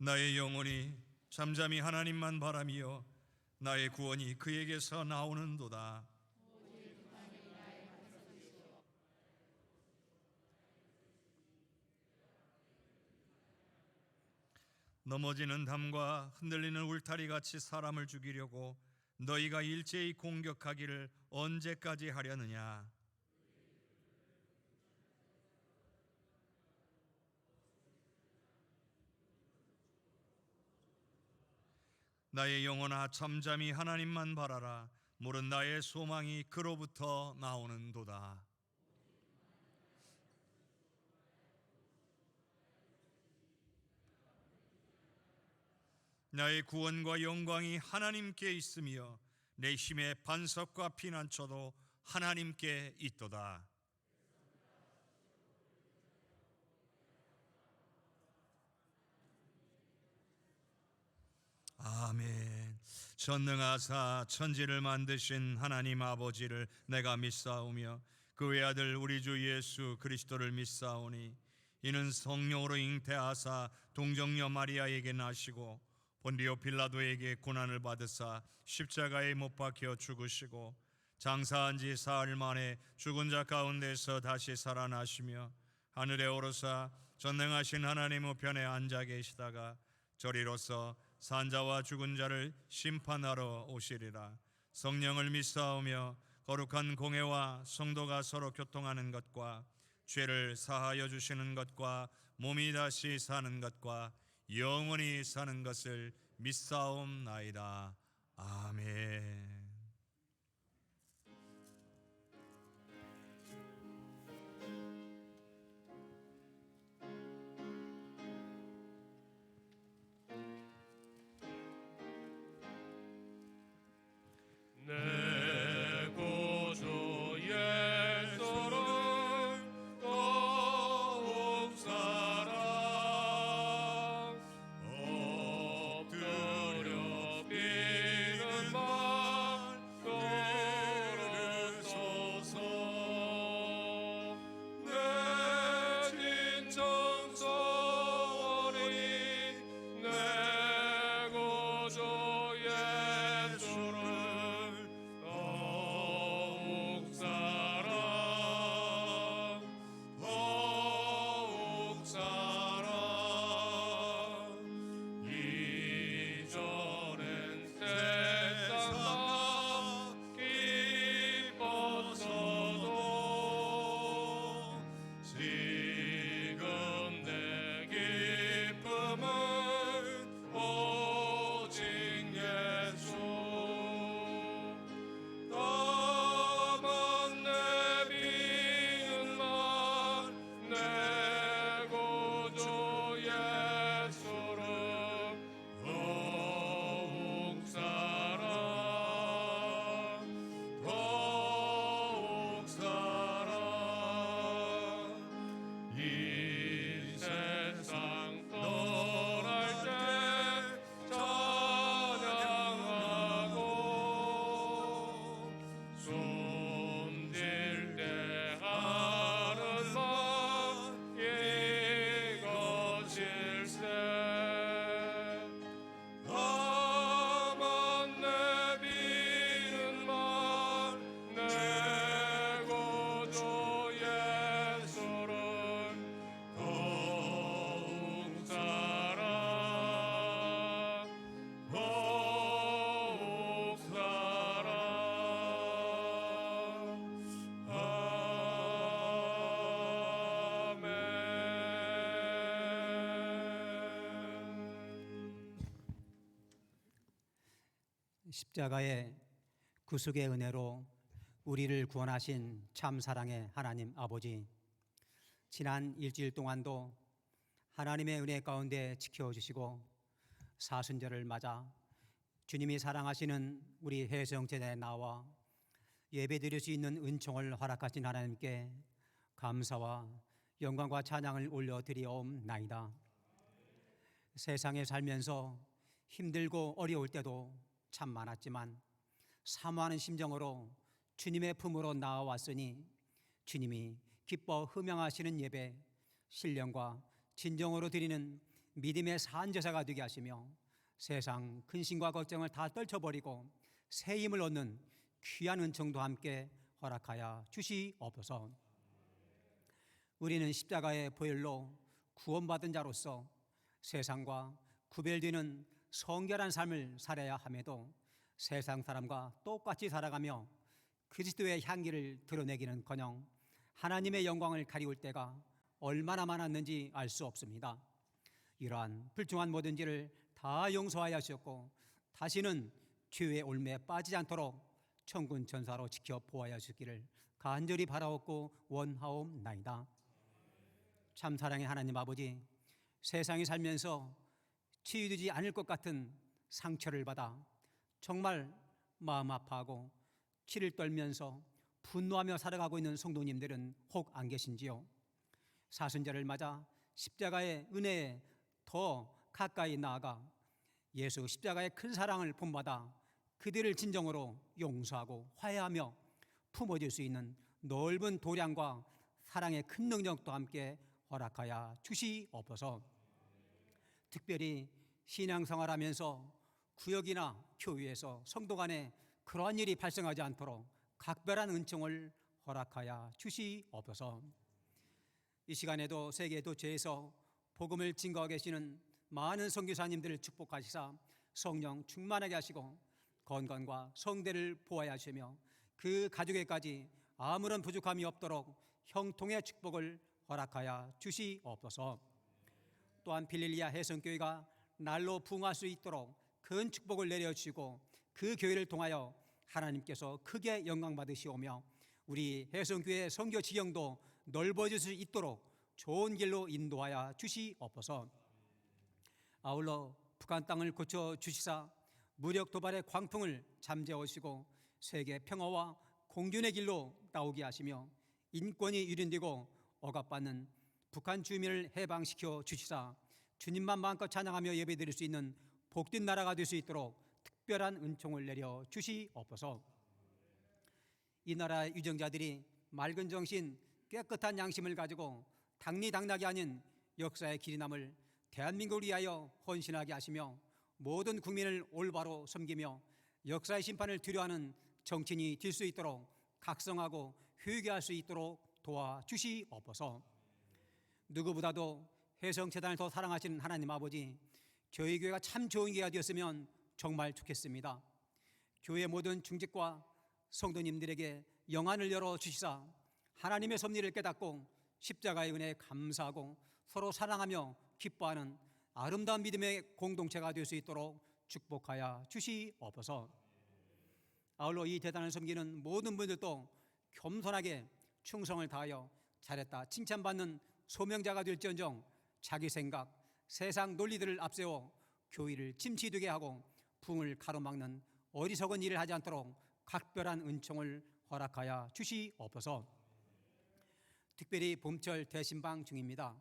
나의 영혼이 잠잠히 하나님만 바라며 나의 구원이 그에게서 나오는도다. 넘어지는 담과 흔들리는 울타리같이 사람을 죽이려고 너희가 일제히 공격하기를 언제까지 하려느냐? 나의 영혼아 잠잠히 하나님만 바라라. 물은 나의 소망이 그로부터 나오는도다. 나의 구원과 영광이 하나님께 있으며 내 힘의 반석과 피난처도 하나님께 있도다. 아멘. 전능하사 천지를 만드신 하나님 아버지를 내가 믿사오며 그 외아들 우리 주 예수 그리스도를 믿사오니 이는 성령으로 잉태하사 동정녀 마리아에게 나시고 본디오 빌라도에게 고난을 받으사 십자가에 못 박혀 죽으시고 장사한 지 사흘 만에 죽은 자 가운데서 다시 살아나시며 하늘에 오르사 전능하신 하나님 우편에 앉아 계시다가 저리로서 산자와 죽은 자를 심판하러 오시리라. 성령을 믿사오며 거룩한 공회와 성도가 서로 교통하는 것과 죄를 사하여 주시는 것과 몸이 다시 사는 것과 영원히 사는 것을 믿사옵나이다. 아멘. 내 구주 예수를 더욱 사랑 엎드려 비는 말 들으소서. 내 진정성이 내 구주 예수를 십자가의 구속의 은혜로 우리를 구원하신 참 사랑의 하나님 아버지, 지난 일주일 동안도 하나님의 은혜 가운데 지켜주시고 사순절을 맞아 주님이 사랑하시는 우리 해성재단에 나와 예배드릴 수 있는 은총을 허락하신 하나님께 감사와 영광과 찬양을 올려드리옵나이다. 세상에 살면서 힘들고 어려울 때도 참 많았지만 사모하는 심정으로 주님의 품으로 나아왔으니 주님이 기뻐 흠양하시는 예배, 신령과 진정으로 드리는 믿음의 산제사가 되게 하시며 세상 근심과 걱정을 다 떨쳐버리고 새 힘을 얻는 귀한 은총도 함께 허락하여 주시옵소서. 우리는 십자가의 보혈로 구원받은 자로서 세상과 구별되는 성결한 삶을 살아야 함에도 세상 사람과 똑같이 살아가며 그리스도의 향기를 드러내기는커녕 하나님의 영광을 가리울 때가 얼마나 많았는지 알 수 없습니다. 이러한 불중한 모든 죄를 다 용서하여 주셨고 다시는 죄의 올매에 빠지지 않도록 천군 천사로 지켜 보호하여 주시기를 간절히 바라옵고 원하옵나이다. 참 사랑의 하나님 아버지, 세상에 살면서 치유되지 않을 것 같은 상처를 받아 정말 마음 아파하고 치를 떨면서 분노하며 살아가고 있는 성도님들은 혹 안 계신지요? 사순절을 맞아 십자가의 은혜에 더 가까이 나아가 예수 십자가의 큰 사랑을 본받아 그들을 진정으로 용서하고 화해하며 품어줄 수 있는 넓은 도량과 사랑의 큰 능력도 함께 허락하여 주시옵소서. 특별히 신앙생활하면서 구역이나 교회에서 성도 간에 그러한 일이 발생하지 않도록 각별한 은총을 허락하여 주시옵소서. 이 시간에도 세계 도처에서 복음을 증거하고 계시는 많은 선교사님들을 축복하시사 성령 충만하게 하시고 건강과 성대를 보호하여 주시며 그 가족에까지 아무런 부족함이 없도록 형통의 축복을 허락하여 주시옵소서. 또한 빌릴리아 해성교회가 날로 부흥할 수 있도록 큰 축복을 내려주시고 그 교회를 통하여 하나님께서 크게 영광 받으시오며 우리 해성교회 선교 지경도 넓어질 수 있도록 좋은 길로 인도하여 주시옵소서. 아울러 북한 땅을 고쳐 주시사 무력 도발의 광풍을 잠재우시고 세계 평화와 공존의 길로 나오게 하시며 인권이 유린되고 억압받는 북한 주민을 해방시켜 주시사 주님만 마음껏 찬양하며 예배드릴 수 있는 복된 나라가 될 수 있도록 특별한 은총을 내려 주시옵소서. 이 나라의 유정자들이 맑은 정신, 깨끗한 양심을 가지고 당리당락이 아닌 역사의 길이 남을 대한민국을 위하여 헌신하게 하시며 모든 국민을 올바로 섬기며 역사의 심판을 두려워하는 정치인이 될 수 있도록 각성하고 회개할 수 있도록 도와주시옵소서. 누구보다도 해성재단을 더 사랑하시는 하나님 아버지, 저희 교회가 참 좋은 교회가 되었으면 정말 좋겠습니다. 교회 모든 중직과 성도님들에게 영안을 열어주시사 하나님의 섭리를 깨닫고 십자가의 은혜에 감사하고 서로 사랑하며 기뻐하는 아름다운 믿음의 공동체가 될 수 있도록 축복하여 주시옵소서. 아울러 이 대단을 섬기는 모든 분들도 겸손하게 충성을 다하여 잘했다 칭찬받는 소명자가 될지언정 자기 생각, 세상 논리들을 앞세워 교회를 침체되게 하고 부흥을 가로막는 어리석은 일을 하지 않도록 각별한 은총을 허락하여 주시옵소서. 특별히 봄철 대신방 중입니다.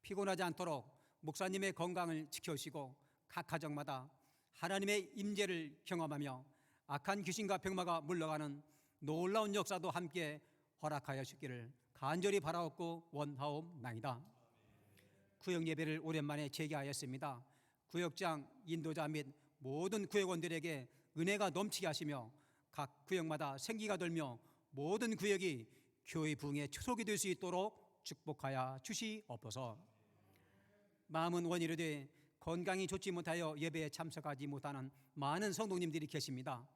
피곤하지 않도록 목사님의 건강을 지켜주시고 각 가정마다 하나님의 임재를 경험하며 악한 귀신과 병마가 물러가는 놀라운 역사도 함께 허락하여 주기를 간절히 바라옵고 원하옵나이다. 구역 예배를 오랜만에 재개하였습니다. 구역장, 인도자 및 모든 구역원들에게 은혜가 넘치게 하시며 각 구역마다 생기가 돌며 모든 구역이 교회 부흥의 초석이 될 수 있도록 축복하여 주시옵소서. 마음은 원이르되 건강이 좋지 못하여 예배에 참석하지 못하는 많은 성도님들이 계십니다.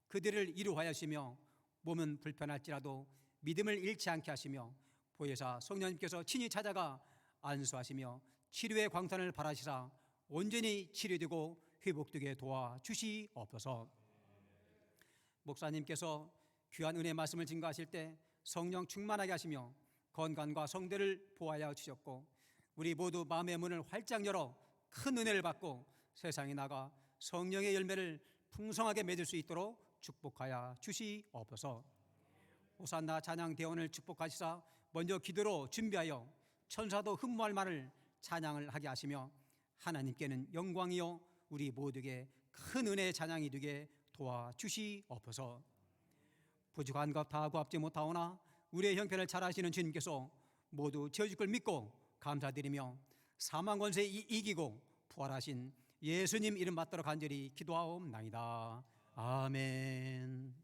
그들을 이루하여 주시며 몸은 불편할지라도 믿음을 잃지 않게 하시며 보혜사 성령님께서 친히 찾아가 안수하시며 치료의 광탄을 바라시사 온전히 치료되고 회복되게 도와주시옵소서. 목사님께서 귀한 은혜 말씀을 증거하실 때 성령 충만하게 하시며 건강과 성대를 보호하여 주셨고 우리 모두 마음의 문을 활짝 열어 큰 은혜를 받고 세상에 나가 성령의 열매를 풍성하게 맺을 수 있도록 축복하여 주시옵소서. 호산나 찬양 대원을 축복하시사 먼저 기도로 준비하여 천사도 흠모할 만을 찬양을 하게 하시며 하나님께는 영광이요 우리 모두에게 큰 은혜의 찬양이 되게 도와주시옵소서. 부족한 것 다 구합지 못하오나 우리의 형편을 잘 아시는 주님께서 모두 채워줄 걸 믿고 감사드리며 사망 권세 이기고 부활하신 예수님 이름 받들어 간절히 기도하옵나이다. 아멘.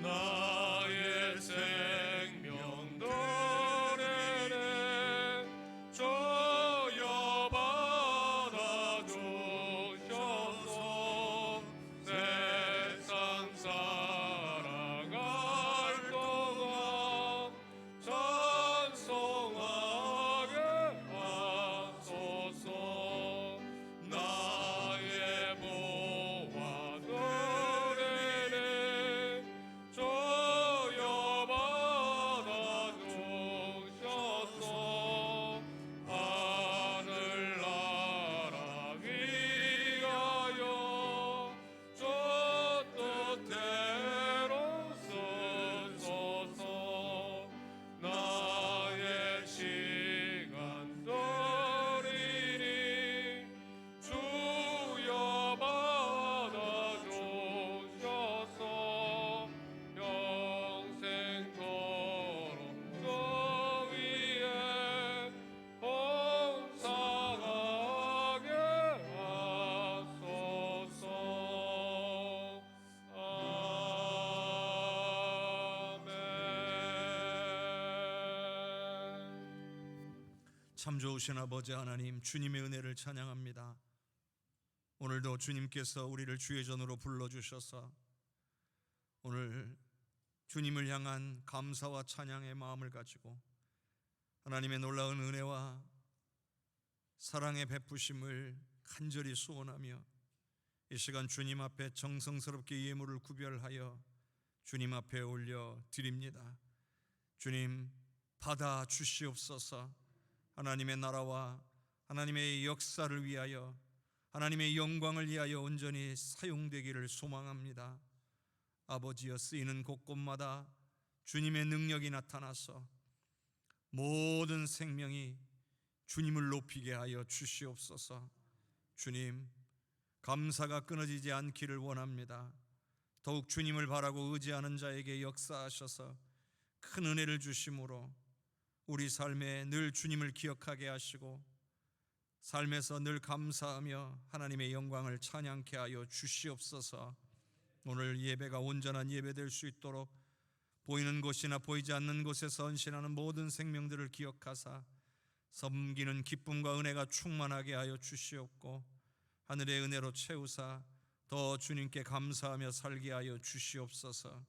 나의 생명 노래를 조여받아 주셔서 세상 살아갈 동안 찬송하게 하소서. 나의 보화 노래를 조여받아 주셔서 하늘나라 위하여 저 뜻대로 쓰소서. 나의 시간 드리니 주여받아 주셔서 영생토록 저 위에 봉사하게 하소서. 아멘. 참 좋으신 아버지 하나님, 주님의 은혜를 찬양합니다. 오늘도 주님께서 우리를 주의 전으로 불러주셔서 오늘 주님을 향한 감사와 찬양의 마음을 가지고 하나님의 놀라운 은혜와 사랑의 베푸심을 간절히 소원하며 이 시간 주님 앞에 정성스럽게 예물을 구별하여 주님 앞에 올려 드립니다. 주님, 받아 주시옵소서. 하나님의 나라와 하나님의 역사를 위하여, 하나님의 영광을 위하여 온전히 사용되기를 소망합니다. 아버지여, 쓰이는 곳곳마다 주님의 능력이 나타나서 모든 생명이 주님을 높이게 하여 주시옵소서. 주님, 감사가 끊어지지 않기를 원합니다. 더욱 주님을 바라고 의지하는 자에게 역사하셔서 큰 은혜를 주심으로 우리 삶에 늘 주님을 기억하게 하시고 삶에서 늘 감사하며 하나님의 영광을 찬양케 하여 주시옵소서. 오늘 예배가 온전한 예배 될 수 있도록 보이는 곳이나 보이지 않는 곳에서 헌신하는 모든 생명들을 기억하사 섬기는 기쁨과 은혜가 충만하게 하여 주시옵고 하늘의 은혜로 채우사 더 주님께 감사하며 살게 하여 주시옵소서.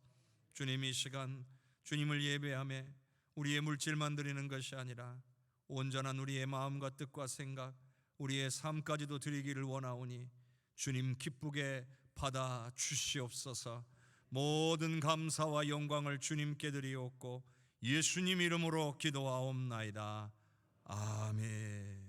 주님, 이 시간 주님을 예배하며 우리의 물질만 드리는 것이 아니라 온전한 우리의 마음과 뜻과 생각, 우리의 삶까지도 드리기를 원하오니 주님 기쁘게 받아 주시옵소서. 모든 감사와 영광을 주님께 드리옵고 예수님 이름으로 기도하옵나이다. 아멘.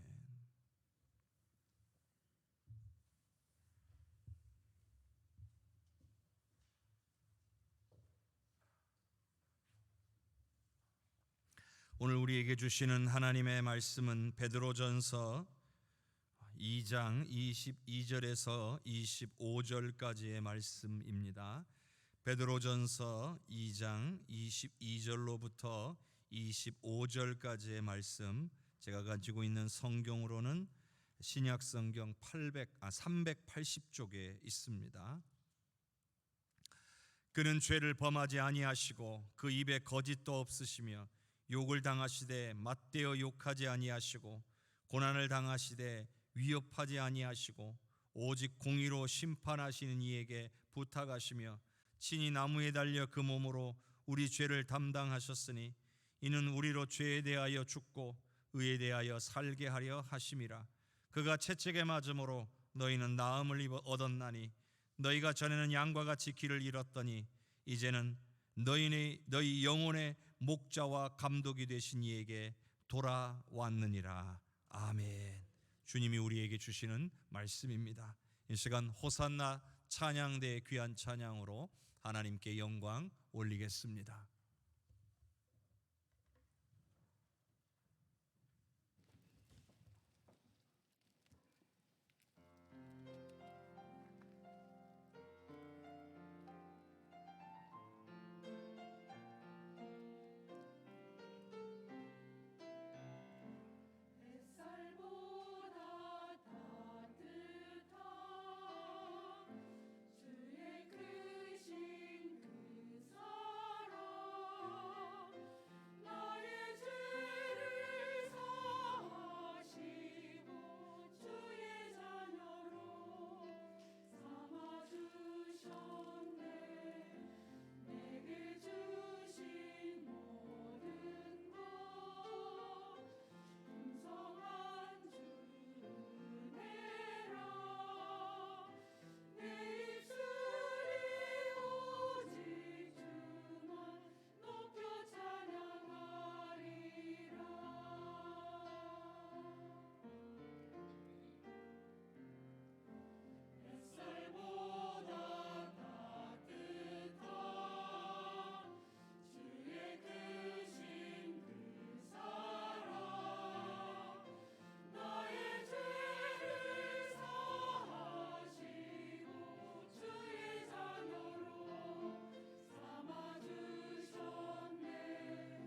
오늘 우리에게 주시는 하나님의 말씀은 베드로전서 2장 22절에서 25절까지의 말씀입니다. 베드로전서 2장 22절로부터 25절까지의 말씀, 제가 가지고 있는 성경으로는 신약 성경 380쪽에 있습니다. 그는 죄를 범하지 아니하시고 그 입에 거짓도 없으시며 욕을 당하시되 맞대어 욕하지 아니하시고 고난을 당하시되 위협하지 아니하시고 오직 공의로 심판하시는 이에게 부탁하시며 친히 나무에 달려 그 몸으로 우리 죄를 담당하셨으니 이는 우리로 죄에 대하여 죽고 의에 대하여 살게 하려 하심이라. 그가 채찍에 맞음으로 너희는 나음을 얻었나니 너희가 전에는 양과 같이 길을 잃었더니 이제는 너희 영혼의 목자와 감독이 되신 이에게 돌아왔느니라. 아멘. 주님이 우리에게 주시는 말씀입니다. 이 시간 호산나 찬양대의 귀한 찬양으로 하나님께 영광 올리겠습니다. 햇살보다 따뜻한 주의 크신 그 사랑 나의 죄를 사하시고 주의 자녀로 삼아주셨네. 내게 주신 모든 것 풍성한 주 은혜라. 내 입술이 오직 주만 높여 찬양하리라. 햇살보다 따뜻한 주의 크신 그 사랑 나의 죄를 사하시고 주의 자녀로 삼아주셨네.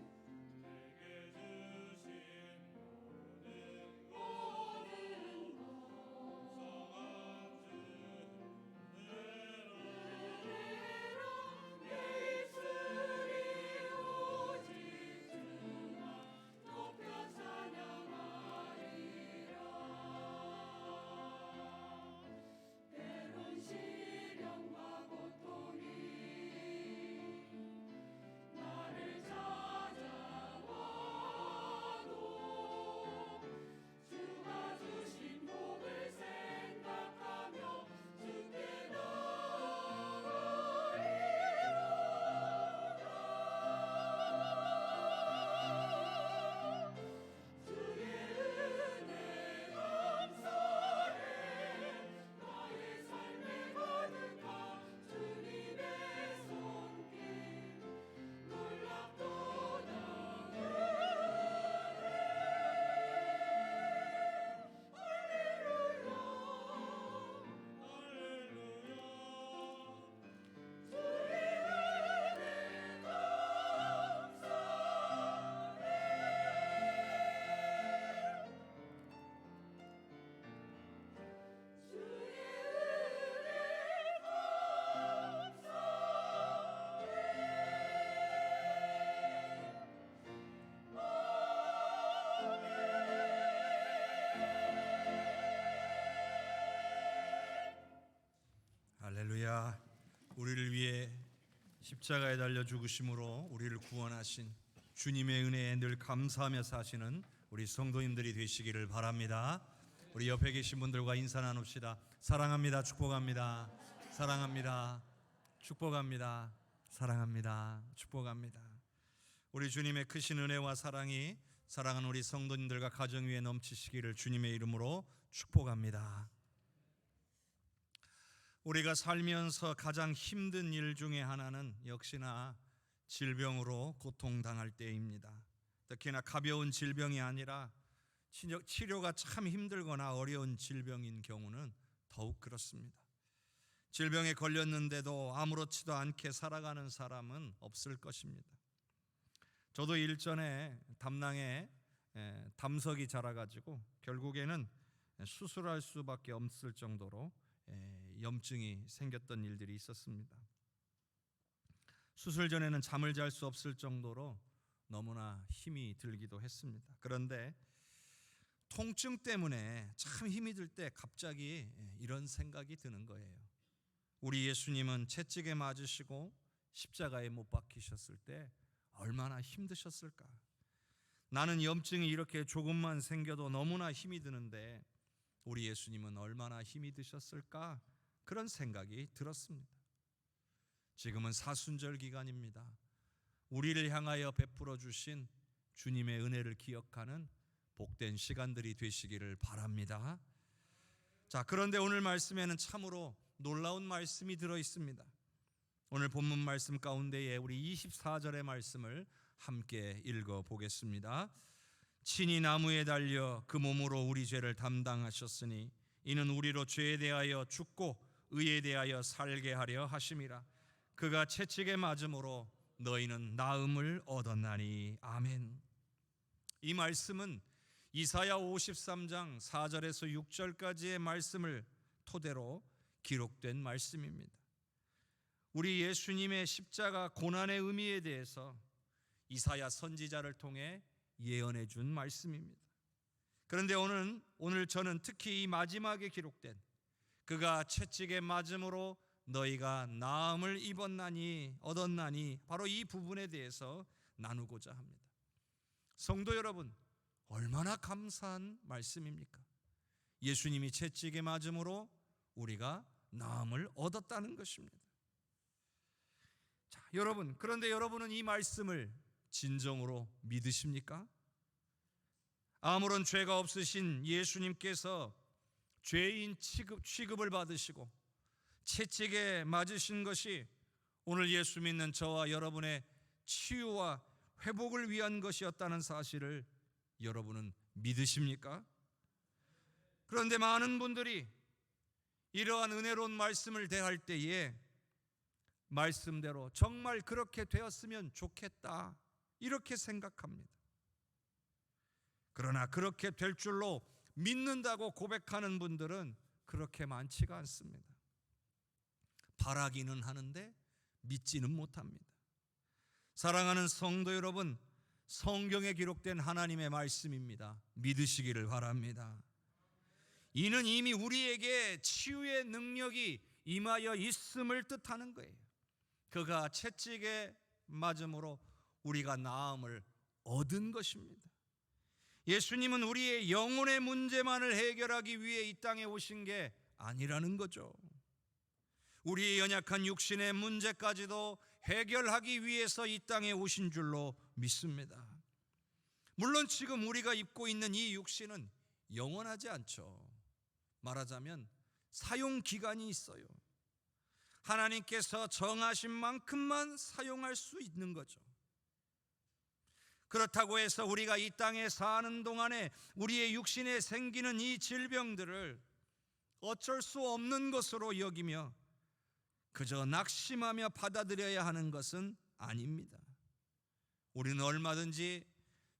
내게 주신 모든 것 은혜로 내 입술이 오직 주만 높여 찬양하리라. 때론 시련과 고통이 나를 찾아와도 주가 주신 복을 생각하며 주께 나아가리라. 주의 은혜 감사해. 나의 삶에 가득한 주님의 손길 놀랍도다 은혜. 할렐루야 할렐루야. 주의 은혜 감사해. 주의 은혜 할렐루야. 우리를 위해 십자가에 달려 죽으심으로 우리를 구원하신 주님의 은혜에 늘 감사하며 사시는 우리 성도님들이 되시기를 바랍니다. 우리 옆에 계신 분들과 인사 나눕시다. 사랑합니다. 축복합니다. 사랑합니다. 축복합니다. 사랑합니다. 축복합니다. 우리 주님의 크신 은혜와 사랑이 사랑하는 우리 성도님들과 가정 위에 넘치시기를 주님의 이름으로 축복합니다. 우리가 살면서 가장 힘든 일 중에 하나는 역시나 질병으로 고통당할 때입니다. 특히나 가벼운 질병이 아니라 치료가 참 힘들거나 어려운 질병인 경우는 더욱 그렇습니다. 질병에 걸렸는데도 아무렇지도 않게 살아가는 사람은 없을 것입니다. 저도 일전에 담낭에 담석이 자라가지고 결국에는 수술할 수밖에 없을 정도로 염증이 생겼던 일들이 있었습니다. 수술 전에는 잠을 잘 수 없을 정도로 너무나 힘이 들기도 했습니다. 그런데 통증 때문에 참 힘이 들 때 갑자기 이런 생각이 드는 거예요. 우리 예수님은 채찍에 맞으시고 십자가에 못 박히셨을 때 얼마나 힘드셨을까? 나는 염증이 이렇게 조금만 생겨도 너무나 힘이 드는데 우리 예수님은 얼마나 힘이 드셨을까? 그런 생각이 들었습니다. 지금은 사순절 기간입니다. 우리를 향하여 베풀어 주신 주님의 은혜를 기억하는 복된 시간들이 되시기를 바랍니다. 자, 그런데 오늘 말씀에는 참으로 놀라운 말씀이 들어 있습니다. 오늘 본문 말씀 가운데에 우리 24절의 말씀을 함께 읽어 보겠습니다. 친히 나무에 달려 그 몸으로 우리 죄를 담당하셨으니 이는 우리로 죄에 대하여 죽고 의에 대하여 살게 하려 하심이라. 그가 채찍에 맞음으로 너희는 나음을 얻었나니. 아멘. 이 말씀은 이사야 53장 4절에서 6절까지의 말씀을 토대로 기록된 말씀입니다. 우리 예수님의 십자가 고난의 의미에 대해서 이사야 선지자를 통해 예언해 준 말씀입니다. 그런데 오늘 저는 특히 이 마지막에 기록된 그가 채찍에 맞음으로 너희가 나음을 얻었나니 바로 이 부분에 대해서 나누고자 합니다. 성도 여러분, 얼마나 감사한 말씀입니까? 예수님이 채찍에 맞음으로 우리가 나음을 얻었다는 것입니다. 자, 여러분, 그런데 여러분은 이 말씀을 진정으로 믿으십니까? 아무런 죄가 없으신 예수님께서 죄인 취급을 받으시고 채찍에 맞으신 것이 오늘 예수 믿는 저와 여러분의 치유와 회복을 위한 것이었다는 사실을 여러분은 믿으십니까? 그런데 많은 분들이 이러한 은혜로운 말씀을 대할 때에 말씀대로 정말 그렇게 되었으면 좋겠다 이렇게 생각합니다. 그러나 그렇게 될 줄로 믿는다고 고백하는 분들은 그렇게 많지가 않습니다. 바라기는 하는데 믿지는 못합니다. 사랑하는 성도 여러분, 성경에 기록된 하나님의 말씀입니다. 믿으시기를 바랍니다. 이는 이미 우리에게 치유의 능력이 임하여 있음을 뜻하는 거예요. 그가 채찍에 맞음으로 우리가 나음을 얻은 것입니다. 예수님은 우리의 영혼의 문제만을 해결하기 위해 이 땅에 오신 게 아니라는 거죠. 우리의 연약한 육신의 문제까지도 해결하기 위해서 이 땅에 오신 줄로 믿습니다. 물론 지금 우리가 입고 있는 이 육신은 영원하지 않죠. 말하자면 사용 기간이 있어요. 하나님께서 정하신 만큼만 사용할 수 있는 거죠. 그렇다고 해서 우리가 이 땅에 사는 동안에 우리의 육신에 생기는 이 질병들을 어쩔 수 없는 것으로 여기며 그저 낙심하며 받아들여야 하는 것은 아닙니다. 우리는 얼마든지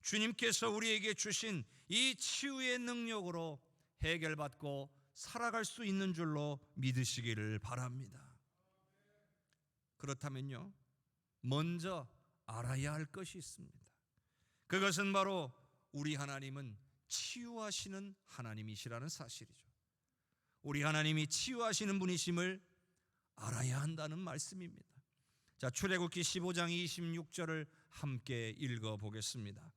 주님께서 우리에게 주신 이 치유의 능력으로 해결받고 살아갈 수 있는 줄로 믿으시기를 바랍니다. 그렇다면요, 먼저 알아야 할 것이 있습니다. 그것은 바로 우리 하나님은 치유하시는 하나님이시라는 사실이죠. 우리 하나님이 치유하시는 분이심을 알아야 한다는 말씀입니다. 자, 출애굽기 15장 26절을 함께 읽어보겠습니다.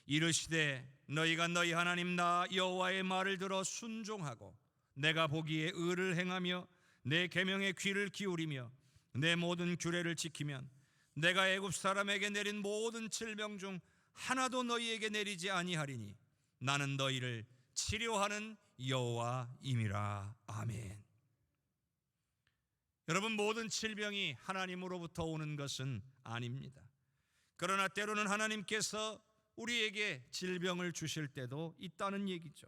이르시되 너희가 너희 하나님 나 여호와의 말을 들어 순종하고 내가 보기에 의를 행하며 내 계명에 귀를 기울이며 내 모든 규례를 지키면 내가 애굽 사람에게 내린 모든 질병 중 하나도 너희에게 내리지 아니하리니 나는 너희를 치료하는 여호와임이라. 아멘. 여러분, 모든 질병이 하나님으로부터 오는 것은 아닙니다. 그러나 때로는 하나님께서 우리에게 질병을 주실 때도 있다는 얘기죠.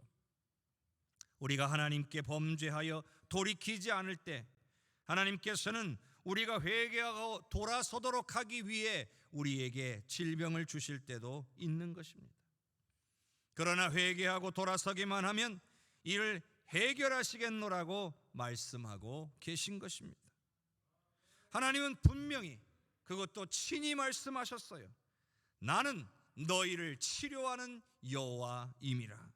우리가 하나님께 범죄하여 돌이키지 않을 때 하나님께서는 우리가 회개하고 돌아서도록 하기 위해 우리에게 질병을 주실 때도 있는 것입니다. 그러나 회개하고 돌아서기만 하면 이를 해결하시겠노라고 말씀하고 계신 것입니다. 하나님은 분명히 그것도 친히 말씀하셨어요. 나는 너희를 치료하는 여호와임이라.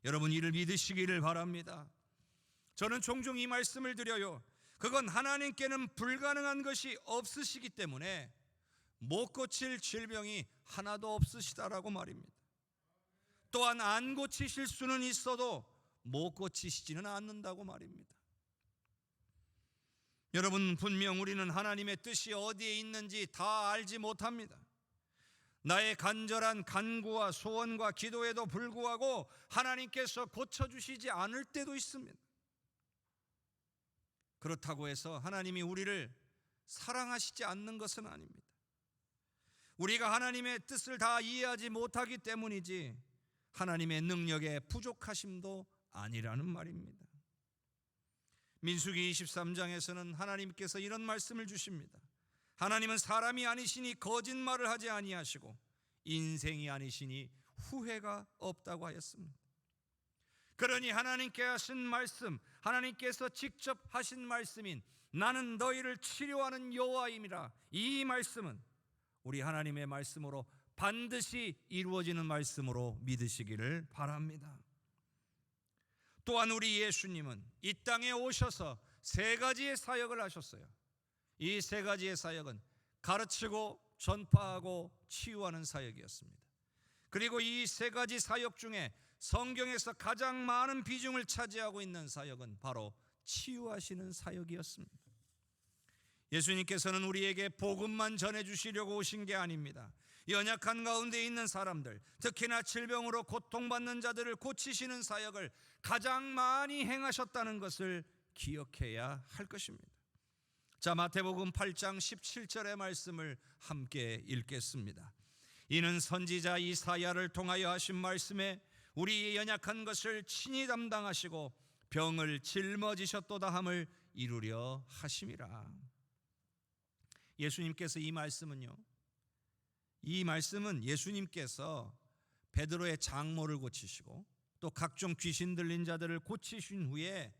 여러분 이를 믿으시기를 바랍니다. 저는 종종 이 말씀을 드려요. 그건 하나님께는 불가능한 것이 없으시기 때문에 못 고칠 질병이 하나도 없으시다라고 말입니다. 또한 안 고치실 수는 있어도 못 고치시지는 않는다고 말입니다. 여러분, 분명 우리는 하나님의 뜻이 어디에 있는지 다 알지 못합니다. 나의 간절한 간구와 소원과 기도에도 불구하고 하나님께서 고쳐주시지 않을 때도 있습니다. 그렇다고 해서 하나님이 우리를 사랑하시지 않는 것은 아닙니다. 우리가 하나님의 뜻을 다 이해하지 못하기 때문이지 하나님의 능력의 부족하심도 아니라는 말입니다. 민수기 23장에서는 하나님께서 이런 말씀을 주십니다. 하나님은 사람이 아니시니 거짓말을 하지 아니하시고 인생이 아니시니 후회가 없다고 하였습니다. 그러니 하나님께 하신 말씀, 하나님께서 직접 하신 말씀인 나는 너희를 치료하는 여호와임이라, 이 말씀은 우리 하나님의 말씀으로 반드시 이루어지는 말씀으로 믿으시기를 바랍니다. 또한 우리 예수님은 이 땅에 오셔서 세 가지의 사역을 하셨어요. 이 세 가지의 사역은 가르치고 전파하고 치유하는 사역이었습니다. 그리고 이 세 가지 사역 중에 성경에서 가장 많은 비중을 차지하고 있는 사역은 바로 치유하시는 사역이었습니다. 예수님께서는 우리에게 복음만 전해주시려고 오신 게 아닙니다. 연약한 가운데 있는 사람들, 특히나 질병으로 고통받는 자들을 고치시는 사역을 가장 많이 행하셨다는 것을 기억해야 할 것입니다. 자, 마태복음 8장 17절의 말씀을 함께 읽겠습니다. 이는 선지자 이사야를 통하여 하신 말씀에 우리의 연약한 것을 친히 담당하시고 병을 짊어지셨도다 함을 이루려 하심이라. 예수님께서 이 말씀은 예수님께서 베드로의 장모를 고치시고 또 각종 귀신 들린 자들을 고치신 후에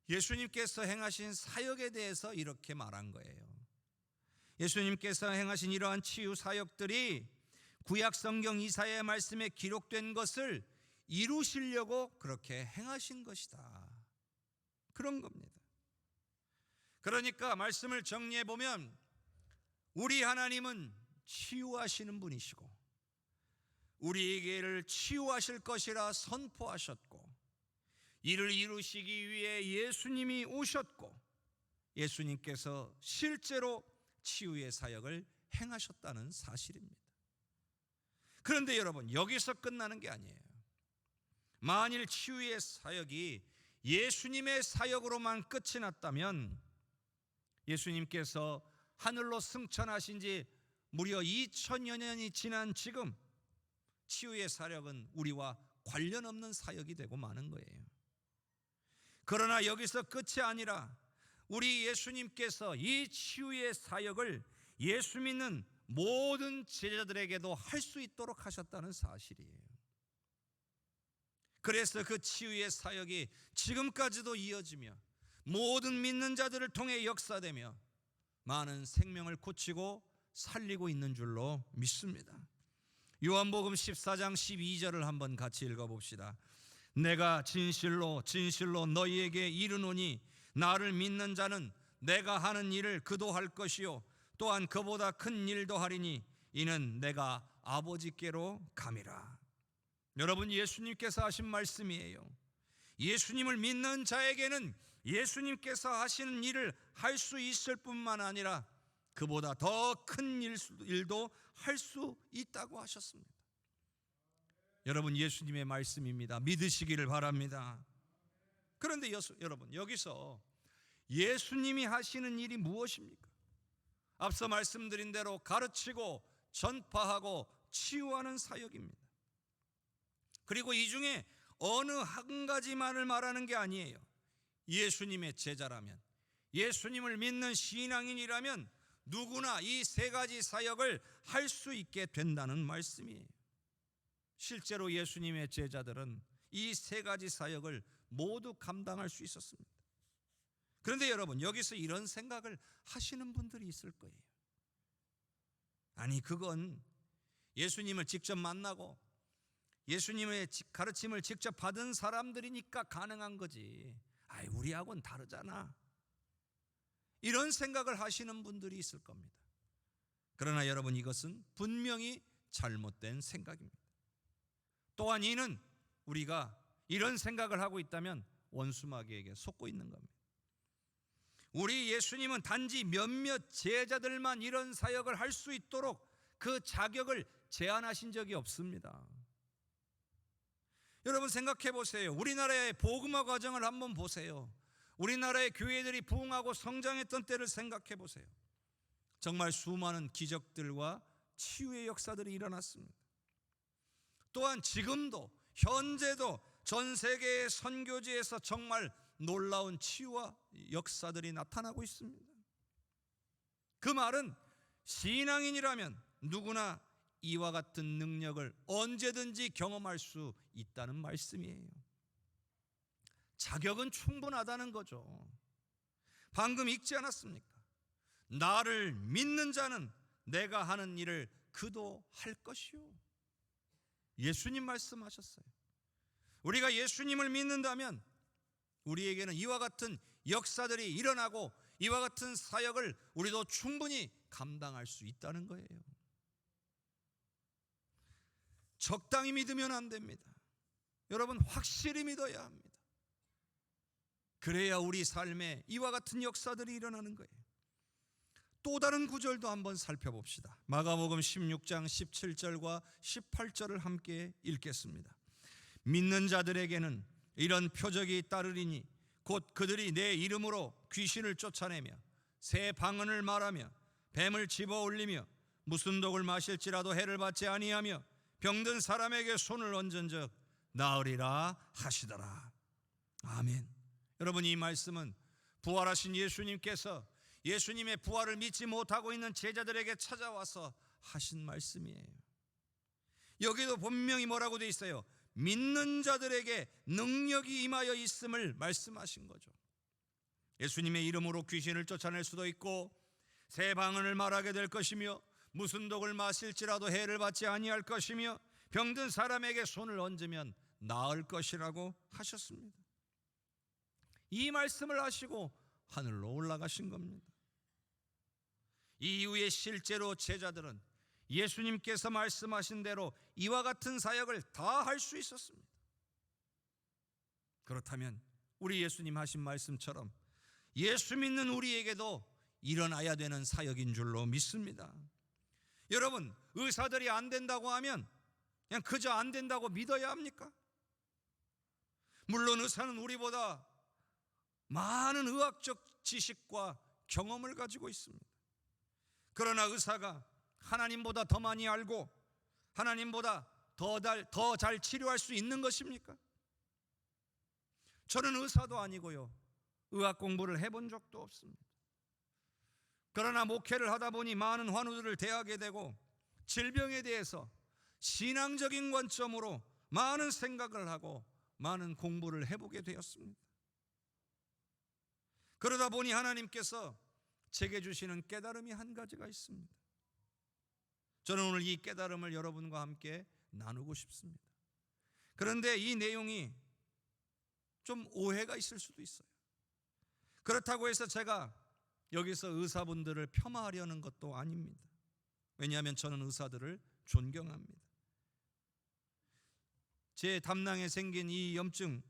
예수님께서 행하신 사역에 대해서 이렇게 말한 거예요. 예수님께서 행하신 이러한 치유 사역들이 구약 성경 이사야의 말씀에 기록된 것을 이루시려고 그렇게 행하신 것이다, 그런 겁니다. 그러니까 말씀을 정리해 보면 우리 하나님은 치유하시는 분이시고 우리에게를 치유하실 것이라 선포하셨고, 이를 이루시기 위해 예수님이 오셨고 예수님께서 실제로 치유의 사역을 행하셨다는 사실입니다. 그런데 여러분, 여기서 끝나는 게 아니에요. 만일 치유의 사역이 예수님의 사역으로만 끝이 났다면 예수님께서 하늘로 승천하신 지 무려 2000여 년이 지난 지금 치유의 사역은 우리와 관련 없는 사역이 되고 마는 거예요. 그러나 여기서 끝이 아니라 우리 예수님께서 이 치유의 사역을 예수 믿는 모든 제자들에게도 할 수 있도록 하셨다는 사실이에요. 그래서 그 치유의 사역이 지금까지도 이어지며 모든 믿는 자들을 통해 역사되며 많은 생명을 고치고 살리고 있는 줄로 믿습니다. 요한복음 14장 12절을 한번 같이 읽어봅시다. 내가 진실로 진실로 너희에게 이르노니 나를 믿는 자는 내가 하는 일을 그도 할 것이요 또한 그보다 큰 일도 하리니 이는 내가 아버지께로 감이라. 여러분, 예수님께서 하신 말씀이에요. 예수님을 믿는 자에게는 예수님께서 하시는 일을 할 수 있을 뿐만 아니라 그보다 더 큰 일도 할 수 있다고 하셨습니다. 여러분, 예수님의 말씀입니다. 믿으시기를 바랍니다. 그런데 여러분, 여기서 예수님이 하시는 일이 무엇입니까? 앞서 말씀드린 대로 가르치고 전파하고 치유하는 사역입니다. 그리고 이 중에 어느 한 가지만을 말하는 게 아니에요. 예수님의 제자라면, 예수님을 믿는 신앙인이라면 누구나 이 세 가지 사역을 할 수 있게 된다는 말씀이에요. 실제로 예수님의 제자들은 이 세 가지 사역을 모두 감당할 수 있었습니다. 그런데 여러분, 여기서 이런 생각을 하시는 분들이 있을 거예요. 아니, 그건 예수님을 직접 만나고 예수님의 가르침을 직접 받은 사람들이니까 가능한 거지. 우리하고는 다르잖아. 이런 생각을 하시는 분들이 있을 겁니다. 그러나 여러분, 이것은 분명히 잘못된 생각입니다. 또한 이는 우리가 이런 생각을 하고 있다면 원수마귀에게 속고 있는 겁니다. 우리 예수님은 단지 몇몇 제자들만 이런 사역을 할 수 있도록 그 자격을 제한하신 적이 없습니다. 여러분 생각해 보세요. 우리나라의 복음화 과정을 한번 보세요. 우리나라의 교회들이 부흥하고 성장했던 때를 생각해 보세요. 정말 수많은 기적들과 치유의 역사들이 일어났습니다. 또한 지금도 현재도 전 세계의 선교지에서 정말 놀라운 치유와 역사들이 나타나고 있습니다. 그 말은 신앙인이라면 누구나 이와 같은 능력을 언제든지 경험할 수 있다는 말씀이에요. 자격은 충분하다는 거죠. 방금 읽지 않았습니까? 나를 믿는 자는 내가 하는 일을 그도 할 것이요. 예수님 말씀하셨어요. 우리가 예수님을 믿는다면 우리에게는 이와 같은 역사들이 일어나고 이와 같은 사역을 우리도 충분히 감당할 수 있다는 거예요. 적당히 믿으면 안 됩니다. 여러분, 확실히 믿어야 합니다. 그래야 우리 삶에 이와 같은 역사들이 일어나는 거예요. 또 다른 구절도 한번 살펴봅시다. 마가복음 16장 17절과 18절을 함께 읽겠습니다. 믿는 자들에게는 이런 표적이 따르리니 곧 그들이 내 이름으로 귀신을 쫓아내며 새 방언을 말하며 뱀을 집어 올리며 무슨 독을 마실지라도 해를 받지 아니하며 병든 사람에게 손을 얹은 적 나으리라 하시더라. 아멘. 여러분, 이 말씀은 부활하신 예수님께서 예수님의 부활을 믿지 못하고 있는 제자들에게 찾아와서 하신 말씀이에요. 여기도 분명히 뭐라고 되어 있어요? 믿는 자들에게 능력이 임하여 있음을 말씀하신 거죠. 예수님의 이름으로 귀신을 쫓아낼 수도 있고 새 방언을 말하게 될 것이며 무슨 독을 마실지라도 해를 받지 아니할 것이며 병든 사람에게 손을 얹으면 나을 것이라고 하셨습니다. 이 말씀을 하시고 하늘로 올라가신 겁니다. 이후에 실제로 제자들은 예수님께서 말씀하신 대로 이와 같은 사역을 다 할 수 있었습니다. 그렇다면 우리 예수님 하신 말씀처럼 예수 믿는 우리에게도 일어나야 되는 사역인 줄로 믿습니다. 여러분, 의사들이 안 된다고 하면 그냥 그저 안 된다고 믿어야 합니까? 물론 의사는 우리보다 많은 의학적 지식과 경험을 가지고 있습니다. 그러나 의사가 하나님보다 더 많이 알고 하나님보다 더 잘 치료할 수 있는 것입니까? 저는 의사도 아니고요, 의학 공부를 해본 적도 없습니다. 그러나 목회를 하다 보니 많은 환우들을 대하게 되고 질병에 대해서 신앙적인 관점으로 많은 생각을 하고 많은 공부를 해보게 되었습니다. 그러다 보니 하나님께서 제게 주시는 깨달음이 한 가지가 있습니다. 저는 오늘 이 깨달음을 여러분과 함께 나누고 싶습니다. 그런데 이 내용이 좀 오해가 있을 수도 있어요. 그렇다고 해서 제가 여기서 의사분들을 폄하하려는 것도 아닙니다. 왜냐하면 저는 의사들을 존경합니다. 제 담낭에 생긴 이 염증,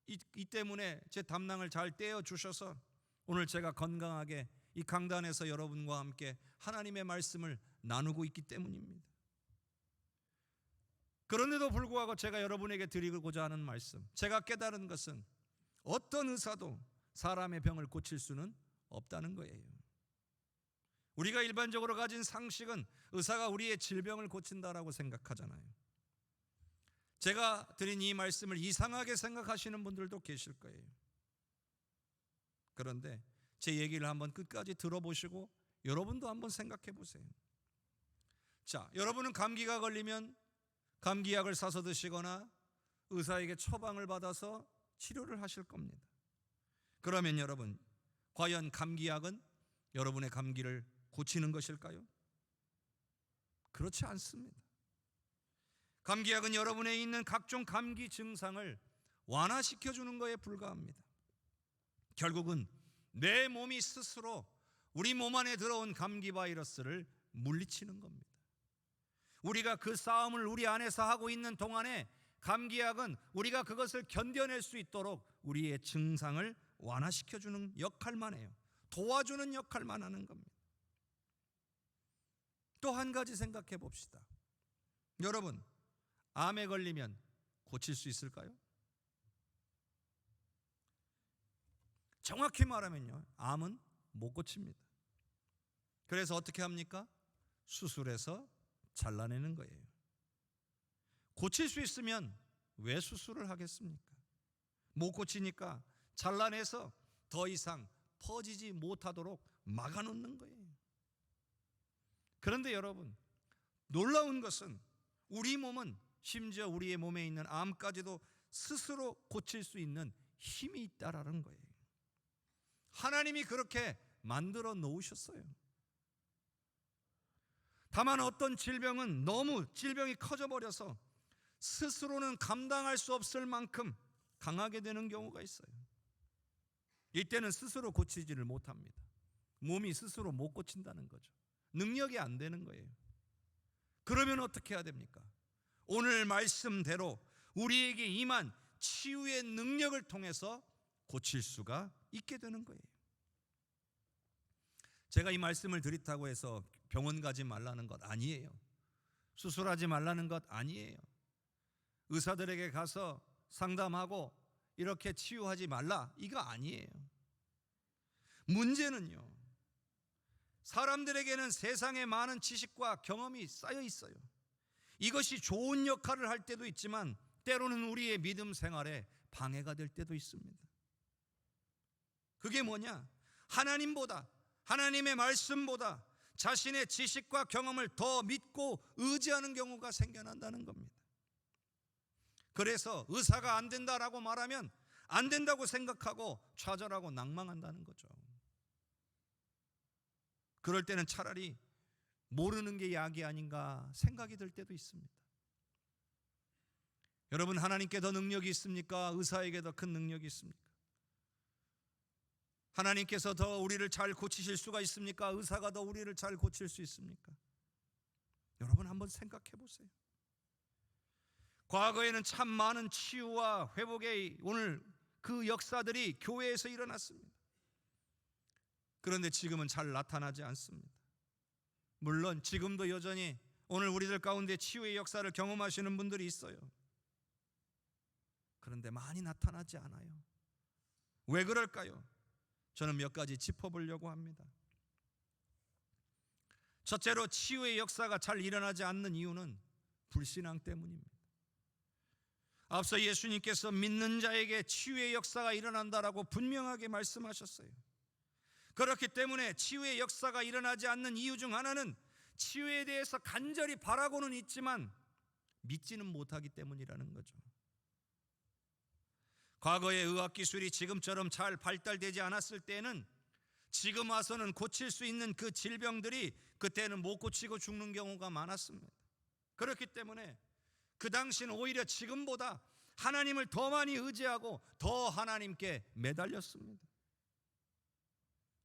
이 때문에 제 담낭을 잘 떼어 주셔서 오늘 제가 건강하게 이 강단에서 여러분과 함께 하나님의 말씀을 나누고 있기 때문입니다. 그런데도 불구하고 제가 여러분에게 드리고자 하는 말씀, 제가 깨달은 것은 어떤 의사도 사람의 병을 고칠 수는 없다는 거예요. 우리가 일반적으로 가진 상식은 의사가 우리의 질병을 고친다라고 생각하잖아요. 제가 드린 이 말씀을 이상하게 생각하시는 분들도 계실 거예요. 그런데 제 얘기를 한번 끝까지 들어보시고 여러분도 한번 생각해 보세요. 자, 여러분은 감기가 걸리면 감기약을 사서 드시거나 의사에게 처방을 받아서 치료를 하실 겁니다. 그러면 여러분, 과연 감기약은 여러분의 감기를 고치는 것일까요? 그렇지 않습니다. 감기약은 여러분에 있는 각종 감기 증상을 완화시켜 주는 것에 불과합니다. 결국은 내 몸이 스스로 우리 몸 안에 들어온 감기 바이러스를 물리치는 겁니다. 우리가 그 싸움을 우리 안에서 하고 있는 동안에 감기약은 우리가 그것을 견뎌낼 수 있도록 우리의 증상을 완화시켜 주는 역할만 해요. 도와주는 역할만 하는 겁니다. 또 한 가지 생각해 봅시다. 여러분, 암에 걸리면 고칠 수 있을까요? 정확히 말하면요, 암은 못 고칩니다. 그래서 어떻게 합니까? 수술해서 잘라내는 거예요. 고칠 수 있으면 왜 수술을 하겠습니까? 못 고치니까 잘라내서 더 이상 퍼지지 못하도록 막아놓는 거예요. 그런데 여러분, 놀라운 것은 우리 몸은 심지어 우리의 몸에 있는 암까지도 스스로 고칠 수 있는 힘이 있다라는 거예요. 하나님이 그렇게 만들어 놓으셨어요. 다만 어떤 질병은 너무 질병이 커져버려서 스스로는 감당할 수 없을 만큼 강하게 되는 경우가 있어요. 이때는 스스로 고치지를 못합니다. 몸이 스스로 못 고친다는 거죠. 능력이 안 되는 거예요. 그러면 어떻게 해야 됩니까? 오늘 말씀대로 우리에게 임한 치유의 능력을 통해서 고칠 수가 있게 되는 거예요. 제가 이 말씀을 드렸다고 해서 병원 가지 말라는 것 아니에요. 수술하지 말라는 것 아니에요. 의사들에게 가서 상담하고 이렇게 치유하지 말라, 이거 아니에요. 문제는요, 사람들에게는 세상에 많은 지식과 경험이 쌓여 있어요. 이것이 좋은 역할을 할 때도 있지만 때로는 우리의 믿음 생활에 방해가 될 때도 있습니다. 그게 뭐냐? 하나님보다, 하나님의 말씀보다 자신의 지식과 경험을 더 믿고 의지하는 경우가 생겨난다는 겁니다. 그래서 의사가 안 된다라고 말하면 안 된다고 생각하고 좌절하고 낭망한다는 거죠. 그럴 때는 차라리 모르는 게 약이 아닌가 생각이 들 때도 있습니다. 여러분, 하나님께 더 능력이 있습니까? 의사에게 더 큰 능력이 있습니까? 하나님께서 더 우리를 잘 고치실 수가 있습니까? 의사가 더 우리를 잘 고칠 수 있습니까? 여러분, 한번 생각해 보세요. 과거에는 참 많은 치유와 회복의 오늘 그 역사들이 교회에서 일어났습니다. 그런데 지금은 잘 나타나지 않습니다. 물론 지금도 여전히 오늘 우리들 가운데 치유의 역사를 경험하시는 분들이 있어요. 그런데 많이 나타나지 않아요. 왜 그럴까요? 저는 몇 가지 짚어보려고 합니다. 첫째로, 치유의 역사가 잘 일어나지 않는 이유는 불신앙 때문입니다. 앞서 예수님께서 믿는 자에게 치유의 역사가 일어난다라고 분명하게 말씀하셨어요. 그렇기 때문에 치유의 역사가 일어나지 않는 이유 중 하나는 치유에 대해서 간절히 바라고는 있지만 믿지는 못하기 때문이라는 거죠. 과거의 의학기술이 지금처럼 잘 발달되지 않았을 때는 지금 와서는 고칠 수 있는 그 질병들이 그때는 못 고치고 죽는 경우가 많았습니다. 그렇기 때문에 그 당시는 오히려 지금보다 하나님을 더 많이 의지하고 더 하나님께 매달렸습니다.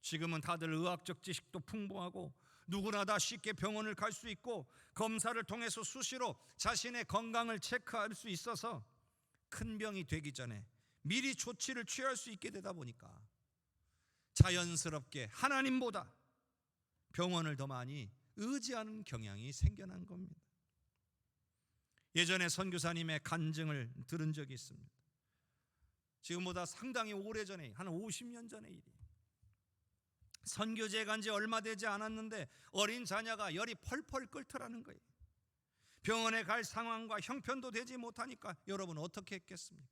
지금은 다들 의학적 지식도 풍부하고 누구나 다 쉽게 병원을 갈 수 있고 검사를 통해서 수시로 자신의 건강을 체크할 수 있어서 큰 병이 되기 전에 미리 조치를 취할 수 있게 되다 보니까 자연스럽게 하나님보다 병원을 더 많이 의지하는 경향이 생겨난 겁니다. 예전에 선교사님의 간증을 들은 적이 있습니다. 지금보다 상당히 오래전에, 한 50년 전의 일이에요. 선교지에 간 지 얼마 되지 않았는데 어린 자녀가 열이 펄펄 끓더라는 거예요. 병원에 갈 상황과 형편도 되지 못하니까 여러분 어떻게 했겠습니까?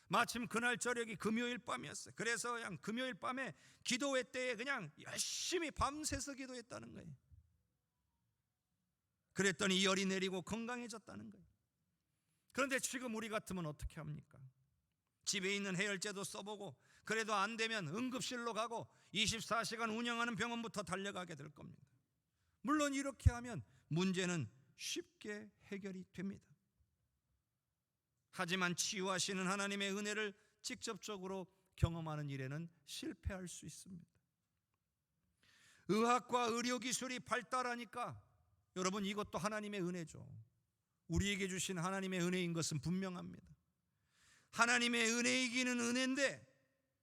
마침 그날 저녁이 금요일 밤이었어요. 그래서 그냥 금요일 밤에 기도회 때에 그냥 열심히 밤새서 기도했다는 거예요. 그랬더니 열이 내리고 건강해졌다는 거예요. 그런데 지금 우리 같으면 어떻게 합니까? 집에 있는 해열제도 써보고 그래도 안 되면 응급실로 가고 24시간 운영하는 병원부터 달려가게 될 겁니다. 물론 이렇게 하면 문제는 쉽게 해결이 됩니다. 하지만 치유하시는 하나님의 은혜를 직접적으로 경험하는 일에는 실패할 수 있습니다. 의학과 의료기술이 발달하니까 여러분, 이것도 하나님의 은혜죠. 우리에게 주신 하나님의 은혜인 것은 분명합니다. 하나님의 은혜이기는 은혜인데,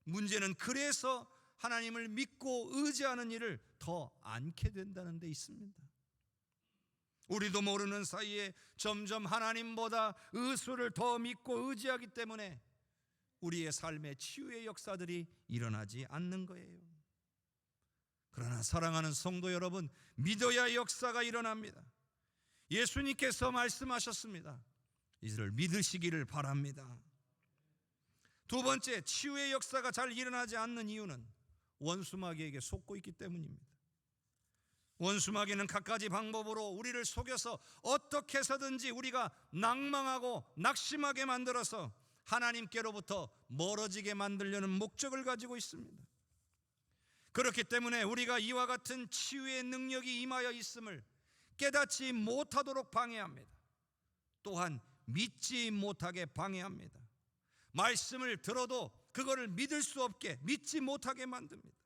문제는 그래서 하나님을 믿고 의지하는 일을 더 않게 된다는 데 있습니다. 우리도 모르는 사이에 점점 하나님보다 의술을 더 믿고 의지하기 때문에 우리의 삶의 치유의 역사들이 일어나지 않는 거예요. 그러나 사랑하는 성도 여러분, 믿어야 역사가 일어납니다. 예수님께서 말씀하셨습니다. 이를 믿으시기를 바랍니다. 두 번째, 치유의 역사가 잘 일어나지 않는 이유는 원수마귀에게 속고 있기 때문입니다. 원수마귀는 갖가지 방법으로 우리를 속여서 어떻게 해서든지 우리가 낭망하고 낙심하게 만들어서 하나님께로부터 멀어지게 만들려는 목적을 가지고 있습니다. 그렇기 때문에 우리가 이와 같은 치유의 능력이 임하여 있음을 깨닫지 못하도록 방해합니다. 또한 믿지 못하게 방해합니다. 말씀을 들어도 그거를 믿을 수 없게, 믿지 못하게 만듭니다.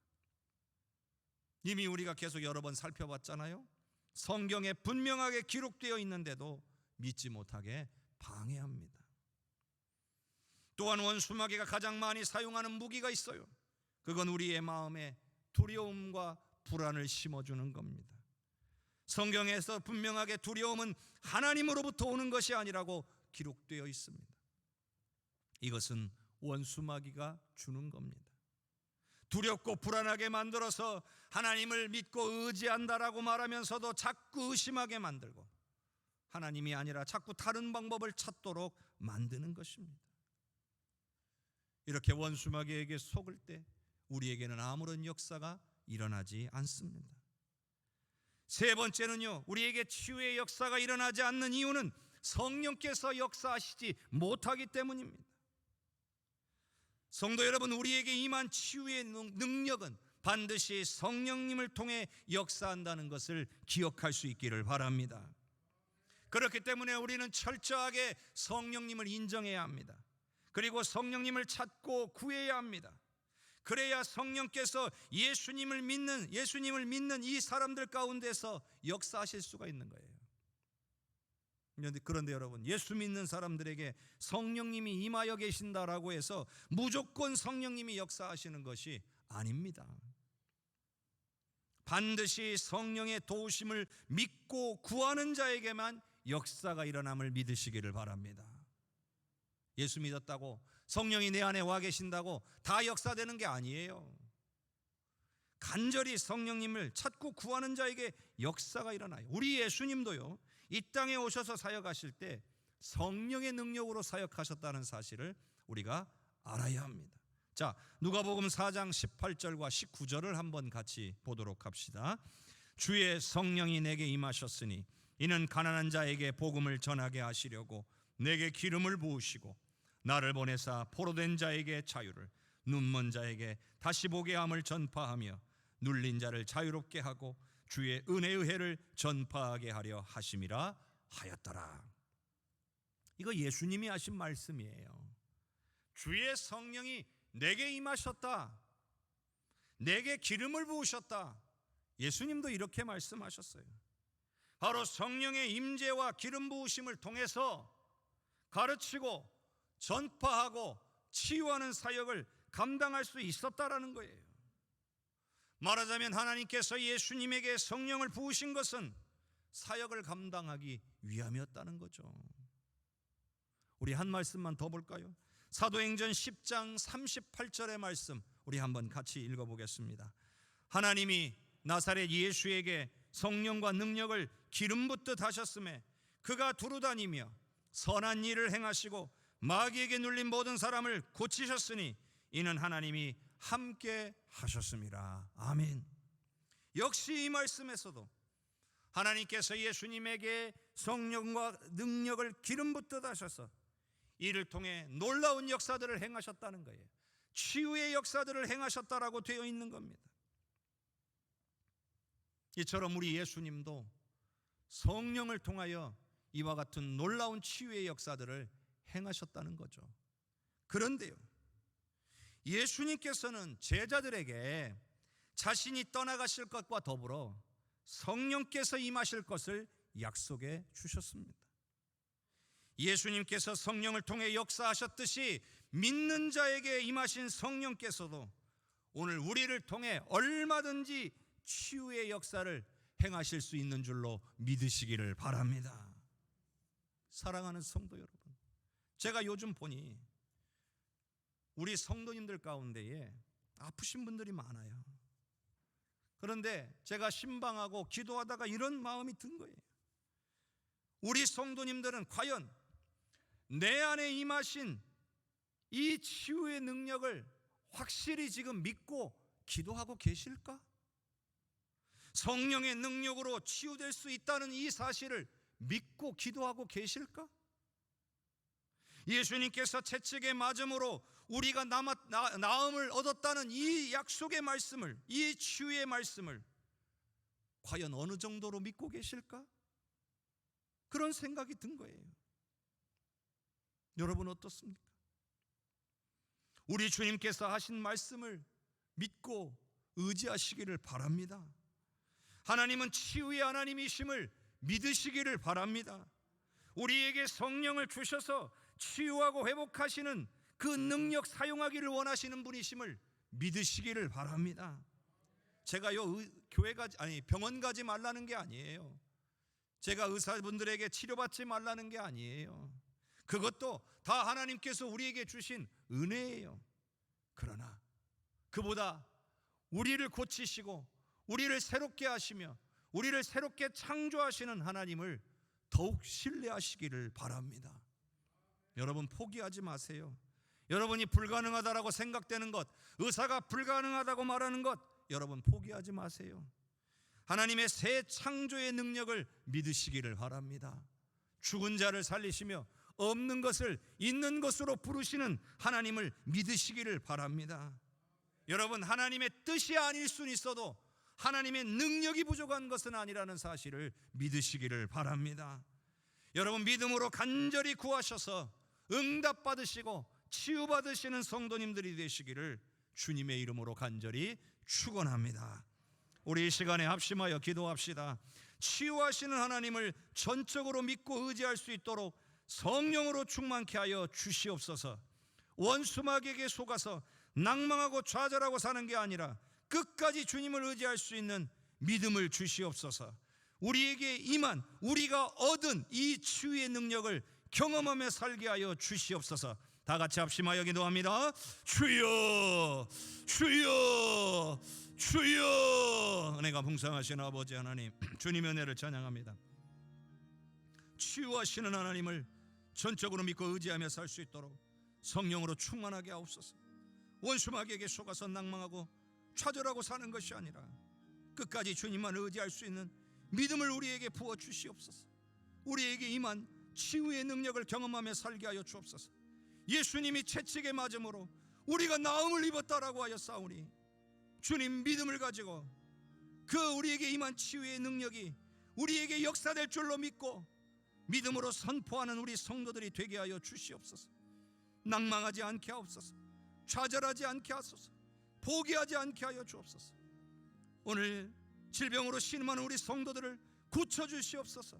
이미 우리가 계속 여러 번 살펴봤잖아요. 성경에 분명하게 기록되어 있는데도 믿지 못하게 방해합니다. 또한 원수마귀가 가장 많이 사용하는 무기가 있어요. 그건 우리의 마음에 두려움과 불안을 심어주는 겁니다. 성경에서 분명하게 두려움은 하나님으로부터 오는 것이 아니라고 기록되어 있습니다. 이것은 원수마귀가 주는 겁니다. 두렵고 불안하게 만들어서 하나님을 믿고 의지한다라고 말하면서도 자꾸 의심하게 만들고, 하나님이 아니라 자꾸 다른 방법을 찾도록 만드는 것입니다. 이렇게 원수마귀에게 속을 때 우리에게는 아무런 역사가 일어나지 않습니다. 세 번째는요, 우리에게 치유의 역사가 일어나지 않는 이유는 성령께서 역사하시지 못하기 때문입니다. 성도 여러분, 우리에게 임한 치유의 능력은 반드시 성령님을 통해 역사한다는 것을 기억할 수 있기를 바랍니다. 그렇기 때문에 우리는 철저하게 성령님을 인정해야 합니다. 그리고 성령님을 찾고 구해야 합니다. 그래야 성령께서 예수님을 믿는 이 사람들 가운데서 역사하실 수가 있는 거예요. 그런데 여러분, 예수 믿는 사람들에게 성령님이 임하여 계신다라고 해서 무조건 성령님이 역사하시는 것이 아닙니다. 반드시 성령의 도우심을 믿고 구하는 자에게만 역사가 일어남을 믿으시기를 바랍니다. 예수 믿었다고, 성령이 내 안에 와 계신다고 다 역사되는 게 아니에요. 간절히 성령님을 찾고 구하는 자에게 역사가 일어나요. 우리 예수님도요, 이 땅에 오셔서 사역하실 때 성령의 능력으로 사역하셨다는 사실을 우리가 알아야 합니다. 자, 누가복음 4장 18절과 19절을 한번 같이 보도록 합시다. 주의 성령이 내게 임하셨으니 이는 가난한 자에게 복음을 전하게 하시려고 내게 기름을 부으시고 나를 보내사 포로된 자에게 자유를, 눈먼 자에게 다시 보게 함을 전파하며 눌린 자를 자유롭게 하고 주의 은혜의 해를 전파하게 하려 하심이라 하였더라. 이거 예수님이 하신 말씀이에요. 주의 성령이 내게 임하셨다, 내게 기름을 부으셨다. 예수님도 이렇게 말씀하셨어요. 바로 성령의 임재와 기름 부으심을 통해서 가르치고 전파하고 치유하는 사역을 감당할 수 있었다라는 거예요. 말하자면 하나님께서 예수님에게 성령을 부으신 것은 사역을 감당하기 위함이었다는 거죠. 우리 한 말씀만 더 볼까요? 사도행전 10장 38절의 말씀 우리 한번 같이 읽어보겠습니다. 하나님이 나사렛 예수에게 성령과 능력을 기름 붓듯 하셨음에 그가 두루다니며 선한 일을 행하시고 마귀에게 눌린 모든 사람을 고치셨으니 이는 하나님이 함께 하셨습니다. 아멘. 역시 이 말씀에서도 하나님께서 예수님에게 성령과 능력을 기름 붓듯 하셔서 이를 통해 놀라운 역사들을 행하셨다는 거예요. 치유의 역사들을 행하셨다라고 되어 있는 겁니다. 이처럼 우리 예수님도 성령을 통하여 이와 같은 놀라운 치유의 역사들을 행하셨다는 거죠. 그런데요, 예수님께서는 제자들에게 자신이 떠나가실 것과 더불어 성령께서 임하실 것을 약속해 주셨습니다. 예수님께서 성령을 통해 역사하셨듯이 믿는 자에게 임하신 성령께서도 오늘 우리를 통해 얼마든지 치유의 역사를 행하실 수 있는 줄로 믿으시기를 바랍니다. 사랑하는 성도 여러분, 제가 요즘 보니 우리 성도님들 가운데에 아프신 분들이 많아요. 그런데 제가 신방하고 기도하다가 이런 마음이 든 거예요. 우리 성도님들은 과연 내 안에 임하신 이 치유의 능력을 확실히 지금 믿고 기도하고 계실까? 성령의 능력으로 치유될 수 있다는 이 사실을 믿고 기도하고 계실까? 예수님께서 채찍에 맞음으로 우리가 나음을 얻었다는 이 약속의 말씀을, 이 치유의 말씀을 과연 어느 정도로 믿고 계실까? 그런 생각이 든 거예요. 여러분 어떻습니까? 우리 주님께서 하신 말씀을 믿고 의지하시기를 바랍니다. 하나님은 치유의 하나님이심을 믿으시기를 바랍니다. 우리에게 성령을 주셔서 치유하고 회복하시는 그 능력 사용하기를 원하시는 분이심을 믿으시기를 바랍니다. 제가 병원 가지 말라는 게 아니에요. 제가 의사분들에게 치료받지 말라는 게 아니에요. 그것도 다 하나님께서 우리에게 주신 은혜예요. 그러나 그보다 우리를 고치시고 우리를 새롭게 하시며 우리를 새롭게 창조하시는 하나님을 더욱 신뢰하시기를 바랍니다. 여러분 포기하지 마세요. 여러분이 불가능하다라고 생각되는 것, 의사가 불가능하다고 말하는 것, 여러분 포기하지 마세요. 하나님의 새 창조의 능력을 믿으시기를 바랍니다. 죽은 자를 살리시며 없는 것을 있는 것으로 부르시는 하나님을 믿으시기를 바랍니다. 여러분 하나님의 뜻이 아닐 수는 있어도 하나님의 능력이 부족한 것은 아니라는 사실을 믿으시기를 바랍니다. 여러분 믿음으로 간절히 구하셔서 응답받으시고 치유받으시는 성도님들이 되시기를 주님의 이름으로 간절히 축원합니다. 우리 이 시간에 합심하여 기도합시다. 치유하시는 하나님을 전적으로 믿고 의지할 수 있도록 성령으로 충만케 하여 주시옵소서. 원수마귀에게 속아서 낭망하고 좌절하고 사는 게 아니라 끝까지 주님을 의지할 수 있는 믿음을 주시옵소서. 우리에게 임한, 우리가 얻은 이 치유의 능력을 경험하며 살게 하여 주시옵소서. 다 같이 합심하여 기도합니다. 주여, 주여, 주여. 은혜가 풍성하신 아버지 하나님, 주님의 은혜를 찬양합니다. 치유하시는 하나님을 전적으로 믿고 의지하며 살 수 있도록 성령으로 충만하게 하옵소서. 원수마귀에게 속아서 낭망하고 좌절하고 사는 것이 아니라 끝까지 주님만 의지할 수 있는 믿음을 우리에게 부어 주시옵소서. 우리에게 임한 치유의 능력을 경험하며 살게 하여 주옵소서. 예수님이 채찍에 맞음으로 우리가 나음을 입었다라고 하였사오니 주님 믿음을 가지고 그 우리에게 임한 치유의 능력이 우리에게 역사될 줄로 믿고 믿음으로 선포하는 우리 성도들이 되게 하여 주시옵소서. 낭망하지 않게 하옵소서. 좌절하지 않게 하소서. 포기하지 않게 하여 주옵소서. 오늘 질병으로 신음하는 우리 성도들을 고쳐주시옵소서.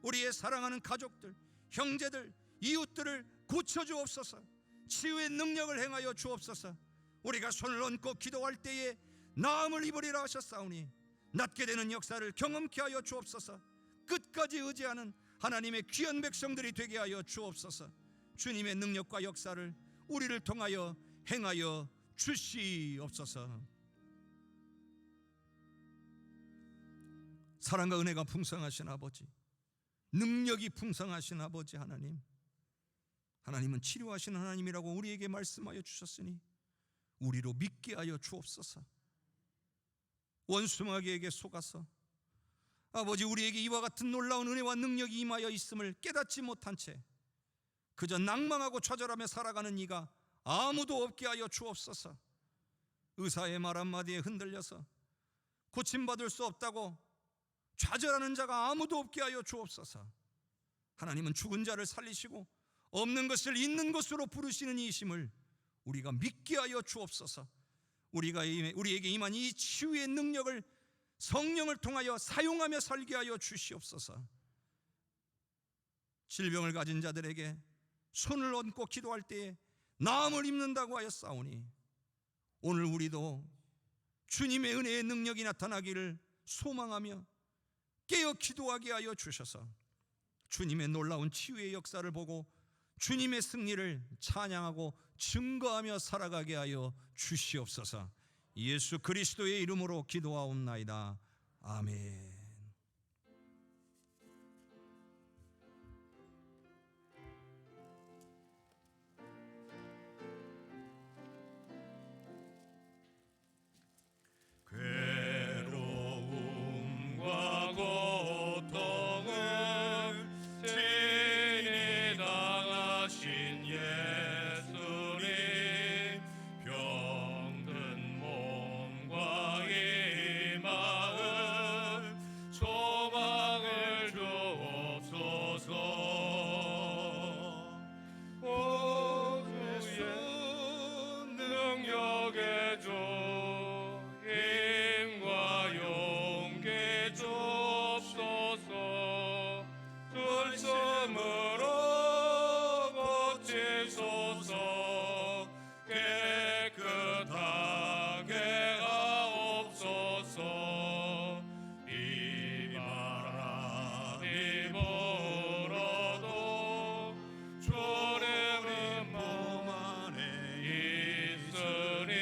우리의 사랑하는 가족들, 형제들, 이웃들을 고쳐주옵소서. 치유의 능력을 행하여 주옵소서. 우리가 손을 얹고 기도할 때에 나음을 입으리라 하셨사오니 낫게 되는 역사를 경험케 하여 주옵소서. 끝까지 의지하는 하나님의 귀한 백성들이 되게 하여 주옵소서. 주님의 능력과 역사를 우리를 통하여 행하여 주시옵소서. 사랑과 은혜가 풍성하신 아버지, 능력이 풍성하신 아버지 하나님, 하나님은 치료하시는 하나님이라고 우리에게 말씀하여 주셨으니 우리로 믿게 하여 주옵소서. 원수마귀에게 속아서 아버지 우리에게 이와 같은 놀라운 은혜와 능력이 임하여 있음을 깨닫지 못한 채 그저 낭망하고 좌절하며 살아가는 이가 아무도 없게 하여 주옵소서. 의사의 말 한마디에 흔들려서 고침받을 수 없다고 좌절하는 자가 아무도 없게 하여 주옵소서. 하나님은 죽은 자를 살리시고 없는 것을 있는 것으로 부르시는 이심을 우리가 믿게 하여 주옵소서. 우리에게 임한 이 치유의 능력을 성령을 통하여 사용하며 살게 하여 주시옵소서. 질병을 가진 자들에게 손을 얹고 기도할 때에 나음을 입는다고 하였사오니 오늘 우리도 주님의 은혜의 능력이 나타나기를 소망하며 깨어 기도하게 하여 주셔서 주님의 놀라운 치유의 역사를 보고 주님의 승리를 찬양하고 증거하며 살아가게 하여 주시옵소서. 예수 그리스도의 이름으로 기도하옵나이다. 아멘. 괴로움과 고통을 친히 당하신 예수님, 병든 몸과 이 마음 소망을 주옵소서. 오 주 예수 능력의 주 힘과 용기 주옵소서. 불순으로 고치소서. 깨끗하게 하옵소서. 이 바람이 불어도 주님은 몸 안에 있으니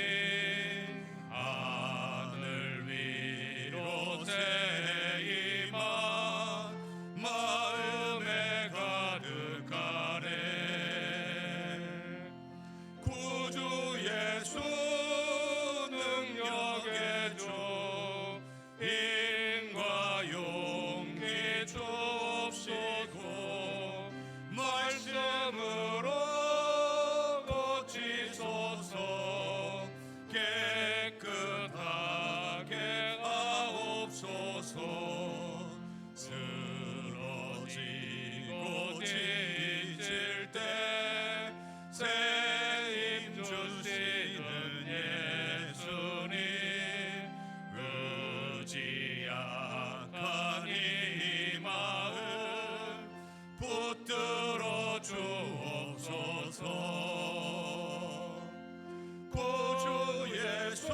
하늘 위로 새임한 마음에 가득하네. 구주 예수 능력의 주 힘과 용기 주옵시고 말씀으로 고치소서. 깨끗하게 하옵소서. 쓰러지고 지칠 때 새 힘 주시는 예수님, 의지약한 이 마음 붙들어 주옵소서. 구주 예수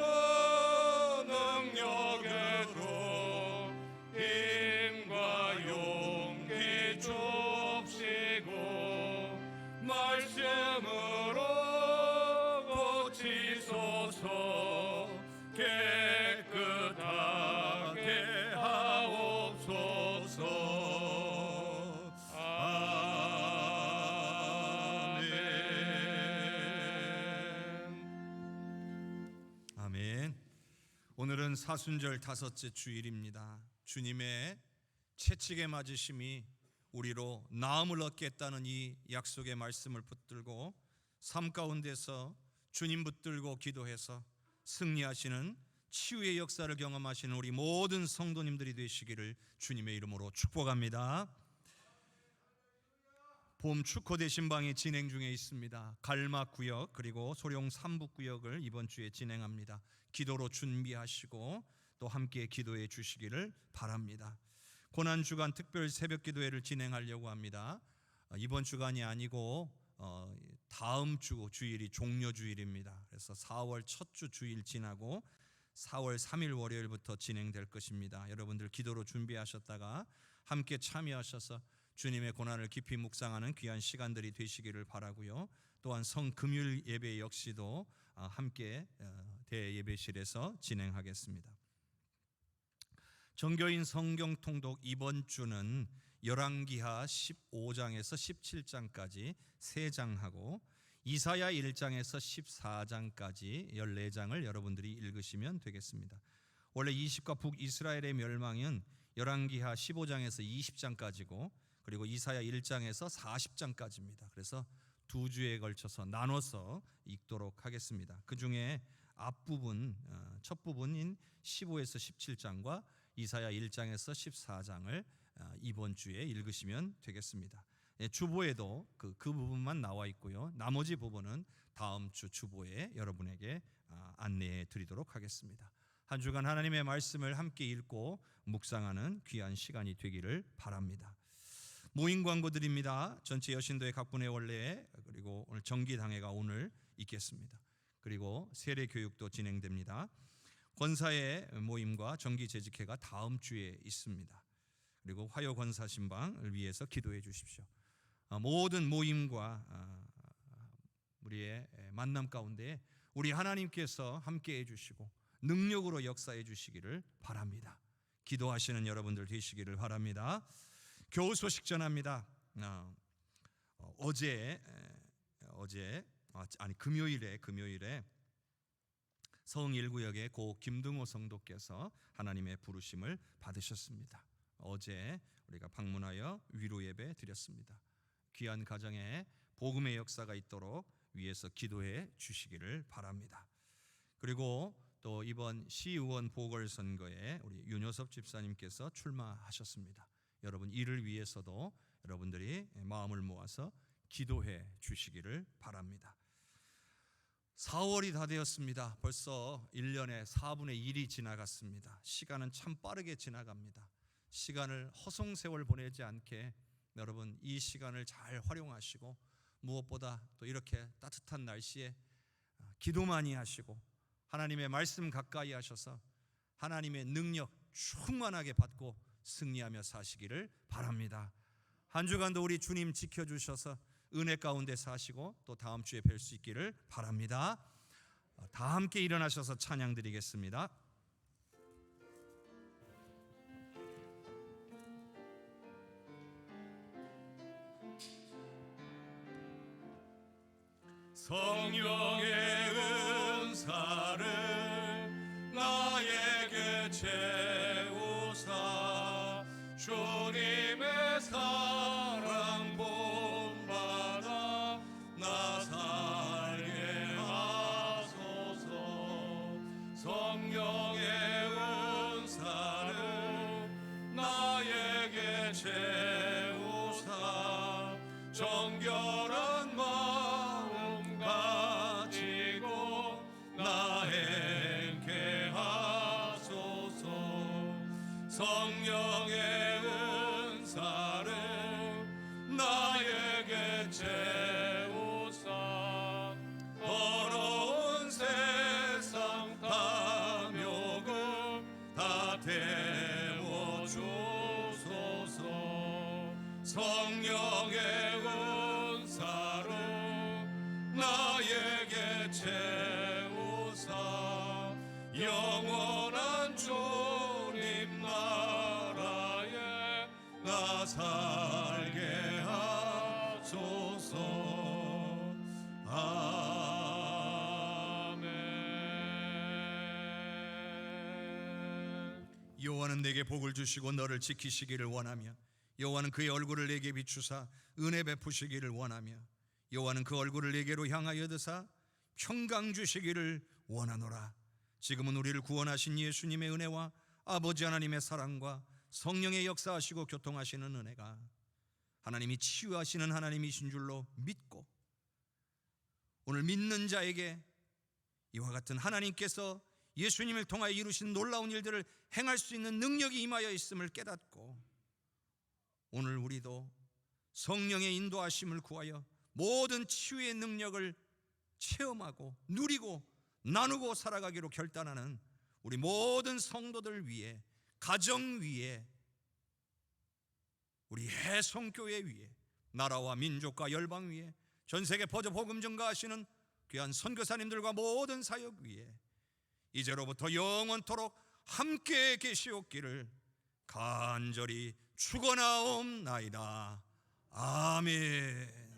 능력으로 힘과 용기 주옵시고 말씀으로 고치소서. 깨끗하게 하옵소서. 아멘. 아멘. 오늘은 사순절 다섯째 주일입니다. 주님의 채찍에 맞으심이 우리로 나음을 얻겠다는 이 약속의 말씀을 붙들고 삶 가운데서 주님 붙들고 기도해서 승리하시는 치유의 역사를 경험하시는 우리 모든 성도님들이 되시기를 주님의 이름으로 축복합니다. 봄 축호 대신방이 진행 중에 있습니다. 갈막 구역 그리고 소룡 삼북 구역을 이번 주에 진행합니다. 기도로 준비하시고 또 함께 기도해 주시기를 바랍니다. 고난주간 특별 새벽 기도회를 진행하려고 합니다. 이번 주간이 아니고 다음 주 주일이 종료주일입니다. 그래서 4월 첫 주 주일 지나고 4월 3일 월요일부터 진행될 것입니다. 여러분들 기도로 준비하셨다가 함께 참여하셔서 주님의 고난을 깊이 묵상하는 귀한 시간들이 되시기를 바라고요. 또한 성금요일 예배 역시도 함께 대예배실에서 진행하겠습니다. 정교인 성경 통독 이번 주는 열왕기하 15장에서 17장까지 3장하고 이사야 1장에서 14장까지 14장을 여러분들이 읽으시면 되겠습니다. 원래 이십과 북이스라엘의 멸망은 열왕기하 15장에서 20장까지고 그리고 이사야 1장에서 40장까지입니다. 그래서 두 주에 걸쳐서 나눠서 읽도록 하겠습니다. 그 중에 앞부분, 첫 부분인 15에서 17장과 이사야 1장에서 14장을 이번 주에 읽으시면 되겠습니다. 주보에도 그 부분만 나와 있고요. 나머지 부분은 다음 주 주보에 여러분에게 안내해 드리도록 하겠습니다. 한 주간 하나님의 말씀을 함께 읽고 묵상하는 귀한 시간이 되기를 바랍니다. 모임 광고 드립니다. 전체 여신도의 각 분의 원래, 그리고 오늘 정기당회가 오늘 있겠습니다. 그리고 세례 교육도 진행됩니다. 권사의 모임과 정기 재직회가 다음 주에 있습니다. 그리고 화요 권사 신방을 위해서 기도해 주십시오. 모든 모임과 우리의 만남 가운데 우리 하나님께서 함께 해주시고 능력으로 역사해 주시기를 바랍니다. 기도하시는 여러분들 되시기를 바랍니다. 교우 소식 전합니다. 금요일에 성 1구역의 고 김등호 성도께서 하나님의 부르심을 받으셨습니다. 어제 우리가 방문하여 위로 예배 드렸습니다. 귀한 가정에 복음의 역사가 있도록 위에서 기도해 주시기를 바랍니다. 그리고 또 이번 시의원 보궐선거에 우리 윤효섭 집사님께서 출마하셨습니다. 여러분 이를 위해서도 여러분들이 마음을 모아서 기도해 주시기를 바랍니다. 4월이 다 되었습니다. 벌써 1년의 4분의 1이 지나갔습니다. 시간은 참 빠르게 지나갑니다. 시간을 허송세월 보내지 않게 여러분 이 시간을 잘 활용하시고 무엇보다 또 이렇게 따뜻한 날씨에 기도 많이 하시고 하나님의 말씀 가까이 하셔서 하나님의 능력 충만하게 받고 승리하며 사시기를 바랍니다. 한 주간도 우리 주님 지켜주셔서 은혜 가운데 사시고 또 다음 주에 뵐 수 있기를 바랍니다. 다 함께 일어나셔서 찬양 드리겠습니다. 성령의 은사를 나에게 채우사 주님의 사랑 본받아 나 살게 하소서. 성령의 은사를 나에게 채우사 정결한 마음 가지고 나 행케 하소서. 성령의 은사를 나에게 채우사 더러운 세상 탐욕을 다 태워주소서. 성령의 은사를 나에게 채우사 영원한 주님 나라에 나 살게 하소서. 아멘. 여호와는 내게 복을 주시고 너를 지키시기를 원하며 여호와는 그의 얼굴을 내게 비추사 은혜 베푸시기를 원하며 여호와는 그 얼굴을 내게로 향하여 드사 평강 주시기를 원하노라. 지금은 우리를 구원하신 예수님의 은혜와 아버지 하나님의 사랑과 성령의 역사하시고 교통하시는 은혜가 하나님이 치유하시는 하나님이신 줄로 믿고 오늘 믿는 자에게 이와 같은 하나님께서 예수님을 통하여 이루신 놀라운 일들을 행할 수 있는 능력이 임하여 있음을 깨닫고 오늘 우리도 성령의 인도하심을 구하여 모든 치유의 능력을 체험하고 누리고 나누고 살아가기로 결단하는 우리 모든 성도들 위해, 가정 위에, 우리 해성교회 위에, 나라와 민족과 열방 위에, 전 세계 퍼져 복음 전가하시는 귀한 선교사님들과 모든 사역 위에 이제로부터 영원토록 함께 계시옵기를 간절히 축원하옵나이다. 아멘.